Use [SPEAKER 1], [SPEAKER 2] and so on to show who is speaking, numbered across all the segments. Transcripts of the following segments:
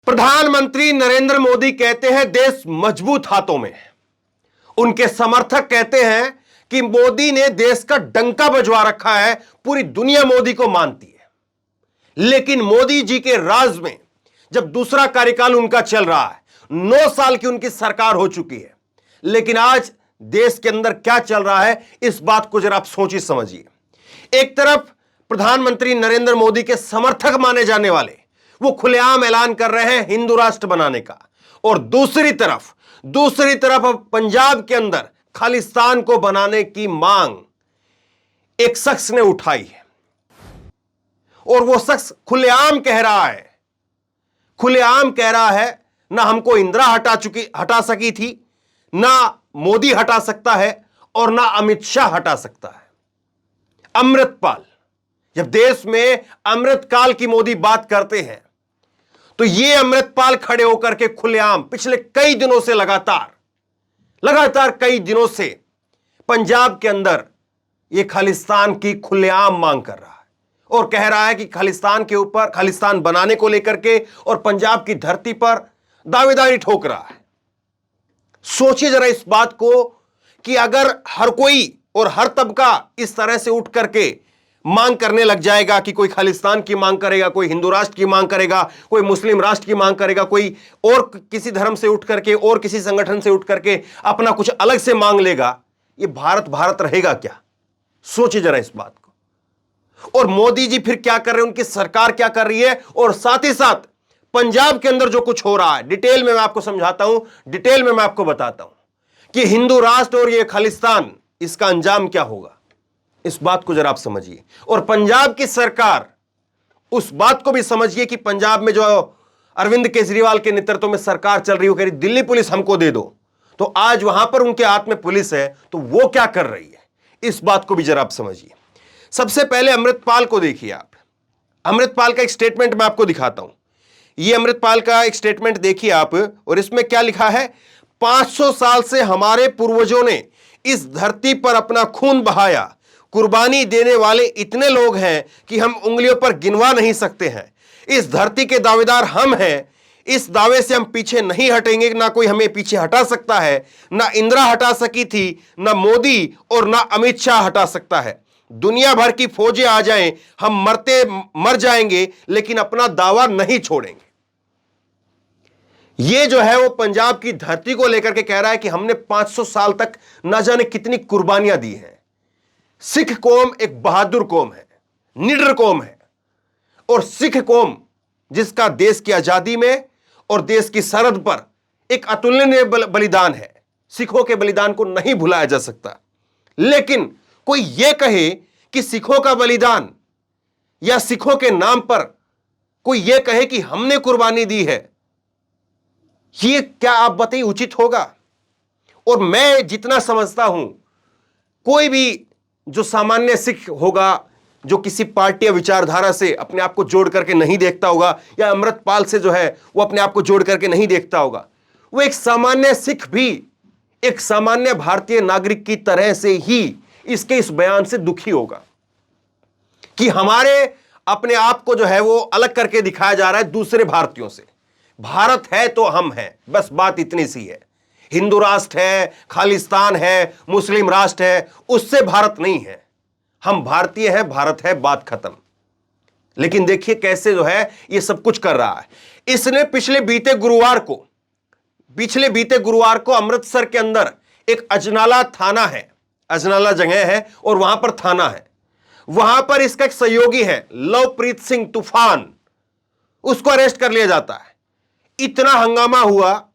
[SPEAKER 1] प्रधानमंत्री नरेंद्र मोदी कहते हैं देश मजबूत हाथों में है। उनके समर्थक कहते हैं कि मोदी ने देश का डंका बजवा रखा है, पूरी दुनिया मोदी को मानती है। लेकिन मोदी जी के राज में जब दूसरा कार्यकाल उनका चल रहा है, 9 साल की उनकी सरकार हो चुकी है, लेकिन आज देश के अंदर क्या चल रहा है, इस बात को जरा आप सोचिए समझिए। एक तरफ प्रधानमंत्री नरेंद्र मोदी के समर्थक माने जाने वाले वो खुलेआम ऐलान कर रहे हैं हिंदू राष्ट्र बनाने का, और दूसरी तरफ अब पंजाब के अंदर खालिस्तान को बनाने की मांग एक शख्स ने उठाई है। और वो शख्स खुलेआम कह रहा है ना हमको इंदिरा हटा सकी थी, ना मोदी हटा सकता है, और ना अमित शाह हटा सकता है। अमृतपाल, जब देश में अमृतकाल की मोदी बात करते हैं तो ये अमृतपाल खड़े होकर के खुलेआम पिछले कई दिनों से लगातार कई दिनों से पंजाब के अंदर ये खालिस्तान की खुलेआम मांग कर रहा है और कह रहा है कि खालिस्तान बनाने को लेकर के और पंजाब की धरती पर दावेदारी ठोक रहा है। सोचिए जरा इस बात को कि अगर हर कोई और हर तबका इस तरह से उठ करके मांग करने लग जाएगा कि कोई खालिस्तान की मांग करेगा, कोई हिंदू राष्ट्र की मांग करेगा, कोई मुस्लिम राष्ट्र की मांग करेगा, कोई और किसी धर्म से उठ करके और किसी संगठन से उठ करके अपना कुछ अलग से मांग लेगा, ये भारत रहेगा क्या? सोचिए जरा इस बात को। और मोदी जी फिर क्या कर रहे हैं, उनकी सरकार क्या कर रही है, और साथ ही साथ पंजाब के अंदर जो कुछ हो रहा है, डिटेल में मैं आपको समझाता हूं, डिटेल में मैं आपको बताता हूं कि हिंदू राष्ट्र और ये खालिस्तान, इसका अंजाम क्या होगा। इस बात को जरा आप समझिए। और पंजाब की सरकार उस बात को भी समझिए कि पंजाब में जो अरविंद केजरीवाल के नेतृत्व में सरकार चल रही हो, कह रही दिल्ली पुलिस हमको दे दो, तो आज वहां पर उनके हाथ में पुलिस है, तो वो क्या कर रही है, इस बात को भी जरा आप समझिए। सबसे पहले अमृतपाल को देखिए आप। अमृतपाल का एक स्टेटमेंट मैं आपको दिखाता हूं। यह अमृतपाल का एक स्टेटमेंट देखिए आप, और इसमें क्या लिखा है, 500 साल से हमारे पूर्वजों ने इस धरती पर अपना खून बहाया, कुर्बानी देने वाले इतने लोग हैं कि हम उंगलियों पर गिनवा नहीं सकते हैं। इस धरती के दावेदार हम हैं, इस दावे से हम पीछे नहीं हटेंगे, ना कोई हमें पीछे हटा सकता है, ना इंदिरा हटा सकी थी, ना मोदी और ना अमित शाह हटा सकता है। दुनिया भर की फौजें आ जाएं, हम मर जाएंगे, लेकिन अपना दावा नहीं छोड़ेंगे। यह जो है वो पंजाब की धरती को लेकर के कह रहा है कि हमने 500 साल तक ना जाने कितनी कुर्बानियां दी हैं। सिख कौम एक बहादुर कौम है, निडर कौम है, और सिख कौम जिसका देश की आजादी में और देश की सरहद पर एक अतुलनीय बलिदान है। सिखों के बलिदान को नहीं भुलाया जा सकता। लेकिन कोई यह कहे कि सिखों का बलिदान या सिखों के नाम पर कोई यह कहे कि हमने कुर्बानी दी है, यह क्या आप बताइए उचित होगा? और मैं जितना समझता हूं, कोई भी जो सामान्य सिख होगा, जो किसी पार्टी या विचारधारा से अपने आप को जोड़ करके नहीं देखता होगा, या अमृतपाल से जो है वो अपने आप को जोड़ करके नहीं देखता होगा, वो एक सामान्य सिख भी एक सामान्य भारतीय नागरिक की तरह से ही इसके इस बयान से दुखी होगा कि हमारे अपने आप को जो है वो अलग करके दिखाया जा रहा है दूसरे भारतीयों से। भारत है तो हम हैं, बस बात इतनी सी है। हिंदू राष्ट्र है, खालिस्तान है, मुस्लिम राष्ट्र है, उससे भारत नहीं है। हम भारतीय हैं, भारत है, बात खत्म। लेकिन देखिए कैसे जो है ये सब कुछ कर रहा है। इसने पिछले बीते गुरुवार को अमृतसर के अंदर एक अजनाला थाना है, अजनाला जगह है और वहां पर थाना है, वहां पर इसका एक सहयोगी है लवप्रीत सिंह तूफान, उसको अरेस्ट कर लिया जाता है। इतना हंगामा हुआ,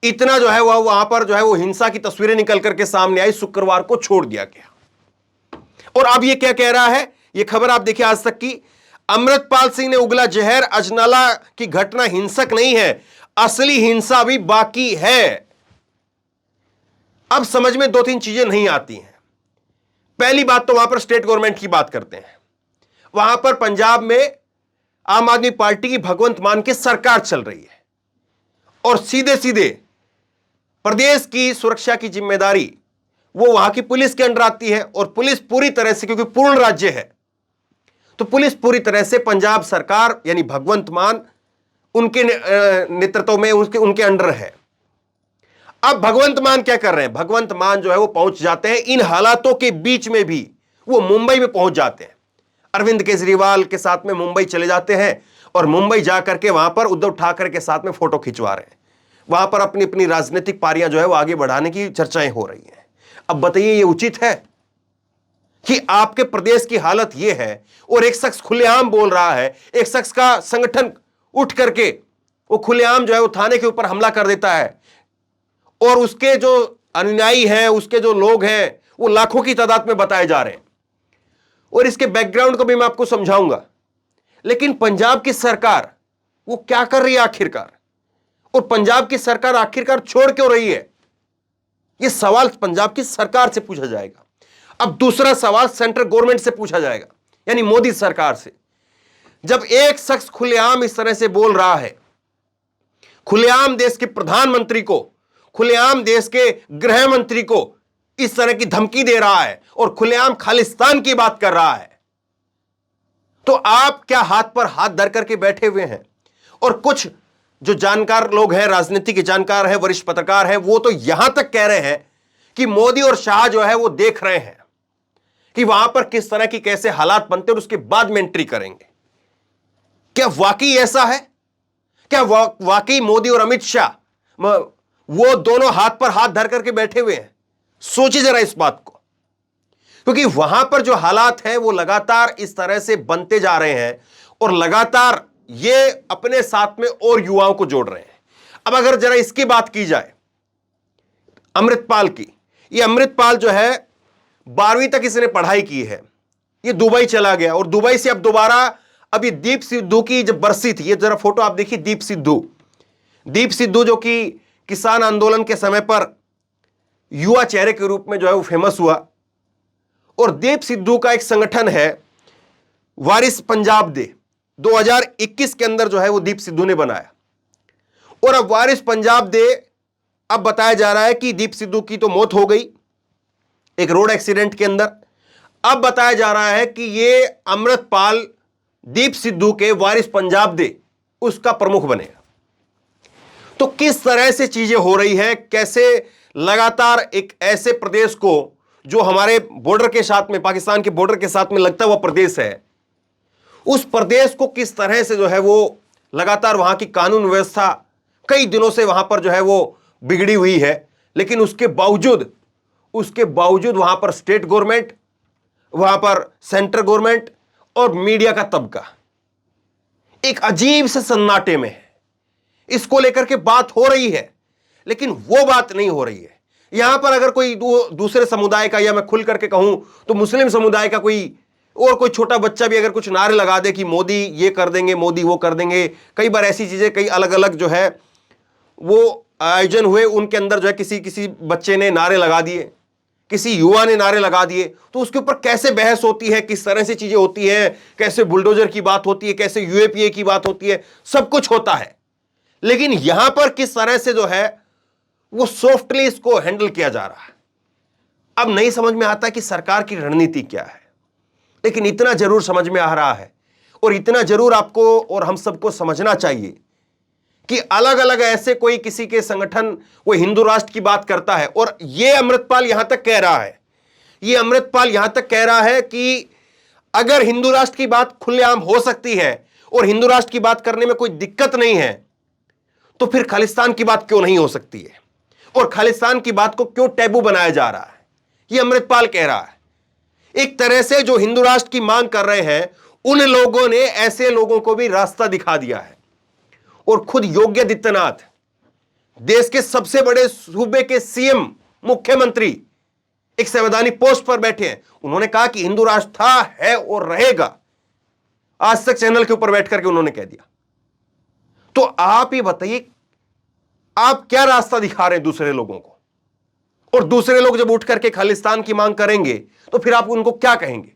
[SPEAKER 1] इतना जो है वहां पर जो है वो हिंसा की तस्वीरें निकल करके सामने आई, शुक्रवार को छोड़ दिया गया। और अब ये क्या कह रहा है, ये खबर आप देखिए आज तक की, अमृतपाल सिंह ने उगला जहर, अजनाला की घटना हिंसक नहीं है, असली हिंसा भी बाकी है। अब समझ में 2-3 चीजें नहीं आती हैं। पहली बात तो वहां पर स्टेट गवर्नमेंट की बात करते हैं। वहां पर पंजाब में आम आदमी पार्टी की भगवंत मान की सरकार चल रही है, और सीधे सीधे प्रदेश की सुरक्षा की जिम्मेदारी वो वहां की पुलिस के अंडर आती है। और पुलिस पूरी तरह से, क्योंकि पूर्ण राज्य है, तो पुलिस पूरी तरह से पंजाब सरकार यानी भगवंत मान उनके नेतृत्व में, उनके अंडर है। अब भगवंत मान क्या कर रहे हैं? भगवंत मान जो है वो पहुंच जाते हैं, इन हालातों के बीच में भी वो मुंबई में पहुंच जाते हैं। अरविंद केजरीवाल के साथ में मुंबई चले जाते हैं और मुंबई जाकर के वहां पर उद्धव ठाकरे के साथ में फोटो खिंचवा रहे हैं। वहां पर अपनी अपनी राजनीतिक पारियां जो है वो आगे बढ़ाने की चर्चाएं हो रही हैं। अब बताइए, ये उचित है कि आपके प्रदेश की हालत यह है और एक शख्स खुलेआम बोल रहा है, एक शख्स का संगठन उठ करके वो खुलेआम जो है वो थाने के ऊपर हमला कर देता है और उसके जो अनुयायी हैं, उसके जो लोग हैं, वो लाखों की तादाद में बताए जा रहे हैं। और इसके बैकग्राउंड को भी मैं आपको समझाऊंगा। लेकिन पंजाब की सरकार वो क्या कर रही है आखिरकार, और पंजाब की सरकार आखिरकार छोड़ क्यों रही है? यह सवाल पंजाब की सरकार से पूछा जाएगा। अब दूसरा सवाल सेंट्रल गवर्नमेंट से पूछा जाएगा, यानी मोदी सरकार से। जब एक शख्स खुलेआम इस तरह से बोल रहा है, खुलेआम देश के प्रधानमंत्री को, खुलेआम देश के गृह मंत्री को इस तरह की धमकी दे रहा है और खुलेआम खालिस्तान की बात कर रहा है, तो आप क्या हाथ पर हाथ धर करके बैठे हुए हैं? और कुछ जो जानकार लोग हैं, राजनीति के जानकार हैं, वरिष्ठ पत्रकार हैं, वो तो यहां तक कह रहे हैं कि मोदी और शाह जो है वो देख रहे हैं कि वहां पर किस तरह की कैसे हालात बनते हैं और उसके बाद में एंट्री करेंगे। क्या वाकई ऐसा है? क्या वाकई मोदी और अमित शाह वो दोनों हाथ पर हाथ धर करके बैठे हुए हैं? सोचिए जरा इस बात को, क्योंकि वहां पर जो हालात हैं वो लगातार इस तरह से बनते जा रहे हैं और लगातार ये अपने साथ में और युवाओं को जोड़ रहे हैं। अब अगर जरा इसकी बात की जाए अमृतपाल की, ये अमृतपाल जो है 12वीं तक इसने पढ़ाई की है, ये दुबई चला गया और दुबई से अब दोबारा, अभी दीप सिद्धू की जब बरसी थी, ये जरा फोटो आप देखिए, दीप सिद्धू जो कि किसान आंदोलन के समय पर युवा चेहरे के रूप में जो है वो फेमस हुआ। और दीप सिद्धू का एक संगठन है वारिस पंजाब दे, 2021 के अंदर जो है वो दीप सिद्धू ने बनाया। और अब वारिस पंजाब दे, अब बताया जा रहा है कि दीप सिद्धू की तो मौत हो गई एक रोड एक्सीडेंट के अंदर। अब बताया जा रहा है कि ये अमृतपाल दीप सिद्धू के वारिस पंजाब दे उसका प्रमुख बनेगा। तो किस तरह से चीजें हो रही है, कैसे लगातार एक ऐसे प्रदेश को जो हमारे बॉर्डर के साथ में, पाकिस्तान के बॉर्डर के साथ में लगता हुआ प्रदेश है, उस प्रदेश को किस तरह से जो है वो लगातार वहां की कानून व्यवस्था कई दिनों से वहां पर जो है वो बिगड़ी हुई है। लेकिन उसके बावजूद वहां पर स्टेट गवर्नमेंट, वहां पर सेंट्रल गवर्नमेंट और मीडिया का तबका एक अजीब से सन्नाटे में है। इसको लेकर के बात हो रही है, लेकिन वो बात नहीं हो रही है। यहां पर अगर कोई दूसरे समुदाय का, या मैं खुल करके कहूं तो मुस्लिम समुदाय का कोई छोटा बच्चा भी अगर कुछ नारे लगा दे कि मोदी ये कर देंगे, मोदी वो कर देंगे, कई बार ऐसी चीजें कई अलग अलग जो है वो आयोजन हुए, उनके अंदर जो है किसी बच्चे ने नारे लगा दिए, किसी युवा ने नारे लगा दिए, तो उसके ऊपर कैसे बहस होती है, किस तरह से चीजें होती हैं, कैसे बुलडोजर की बात होती है, कैसे यूएपीए की बात होती है, सब कुछ होता है। लेकिन यहां पर किस तरह से जो है वो सॉफ्टली इसको हैंडल किया जा रहा है। अब नहीं समझ में आता कि सरकार की रणनीति क्या है, लेकिन इतना जरूर समझ में आ रहा है और इतना जरूर आपको और हम सबको समझना चाहिए कि अलग अलग ऐसे कोई किसी के संगठन, कोई हिंदू राष्ट्र की बात करता है, और ये अमृतपाल यहां तक कह रहा है कि अगर हिंदू राष्ट्र की बात खुलेआम हो सकती है और हिंदू राष्ट्र की बात करने में कोई दिक्कत नहीं है, तो फिर खालिस्तान की बात क्यों नहीं हो सकती है, और खालिस्तान की बात को क्यों टैबू बनाया जा रहा है? यह अमृतपाल कह रहा है। एक तरह से जो हिंदू राष्ट्र की मांग कर रहे हैं, उन लोगों ने ऐसे लोगों को भी रास्ता दिखा दिया है। और खुद योगी आदित्यनाथ, देश के सबसे बड़े सूबे के सीएम, मुख्यमंत्री, एक संवैधानिक पोस्ट पर बैठे हैं। उन्होंने कहा कि हिंदू राष्ट्र था, है और रहेगा। आज तक चैनल के ऊपर बैठ करके उन्होंने कह दिया। तो आप ही बताइए, आप क्या रास्ता दिखा रहे हैं दूसरे लोगों को? और दूसरे लोग जब उठ करके खालिस्तान की मांग करेंगे तो फिर आप उनको क्या कहेंगे?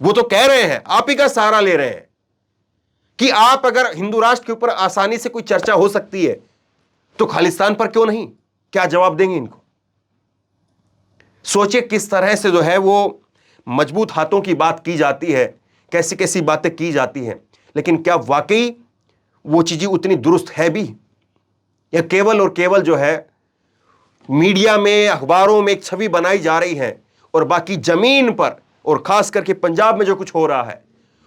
[SPEAKER 1] वो तो कह रहे हैं, आप ही का सहारा ले रहे हैं कि आप अगर हिंदू राष्ट्र के ऊपर आसानी से कोई चर्चा हो सकती है तो खालिस्तान पर क्यों नहीं? क्या जवाब देंगे इनको? सोचिए किस तरह से जो है वो मजबूत हाथों की बात की जाती है, कैसी कैसी बातें की जाती हैं। लेकिन क्या वाकई वो चीजें उतनी दुरुस्त है भी, या केवल और केवल जो है मीडिया में, अखबारों में एक छवि बनाई जा रही है, और बाकी जमीन पर और खास करके पंजाब में जो कुछ हो रहा है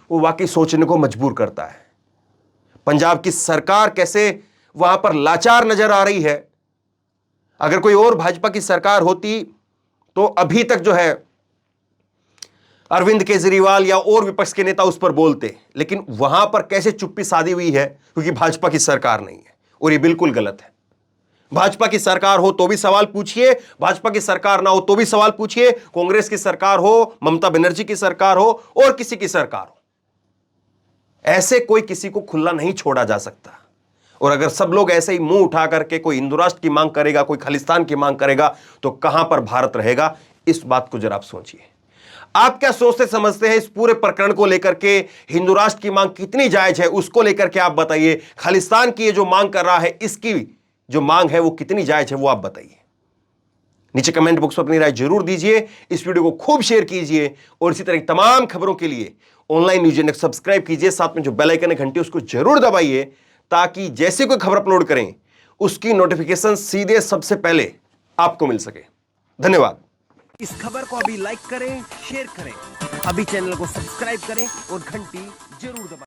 [SPEAKER 1] वो वाकई सोचने को मजबूर करता है। पंजाब की सरकार कैसे वहां पर लाचार नजर आ रही है। अगर कोई और भाजपा की सरकार होती तो अभी तक जो है अरविंद केजरीवाल या और विपक्ष के नेता उस पर बोलते, लेकिन वहां पर कैसे चुप्पी साधी हुई है, क्योंकि भाजपा की सरकार नहीं है, और ये बिल्कुल गलत है। भाजपा की सरकार हो तो भी सवाल पूछिए, भाजपा की सरकार ना हो तो भी सवाल पूछिए, कांग्रेस की सरकार हो, ममता बनर्जी की सरकार हो, और किसी की सरकार हो, ऐसे कोई किसी को खुला नहीं छोड़ा जा सकता। और अगर सब लोग ऐसे ही मुंह उठा करके कोई हिंदू राष्ट्र की मांग करेगा, कोई खालिस्तान की मांग करेगा, तो कहां पर भारत रहेगा? इस बात को जरा आप सोचिए। आप क्या सोचते समझते हैं इस पूरे प्रकरण को लेकर के? हिंदू राष्ट्र की मांग कितनी जायज है उसको लेकर के आप बताइए। खालिस्तान की ये जो मांग कर रहा है, इसकी जो मांग है वो कितनी जायज है, वो आप बताइए। नीचे कमेंट बॉक्स में अपनी राय जरूर दीजिए, इस वीडियो को खूब शेयर कीजिए, और इसी तरह तमाम खबरों के लिए ऑनलाइन न्यूज़ इंडेक्स सब्सक्राइब कीजिए, साथ में जो बेल आइकन है घंटी उसको जरूर दबाइए, ताकि जैसे कोई खबर अपलोड करें उसकी नोटिफिकेशन सीधे सबसे पहले आपको मिल सके। धन्यवाद।
[SPEAKER 2] इस खबर को अभी लाइक करें, शेयर करें, अभी चैनल को सब्सक्राइब करें और घंटी जरूर दबाएं।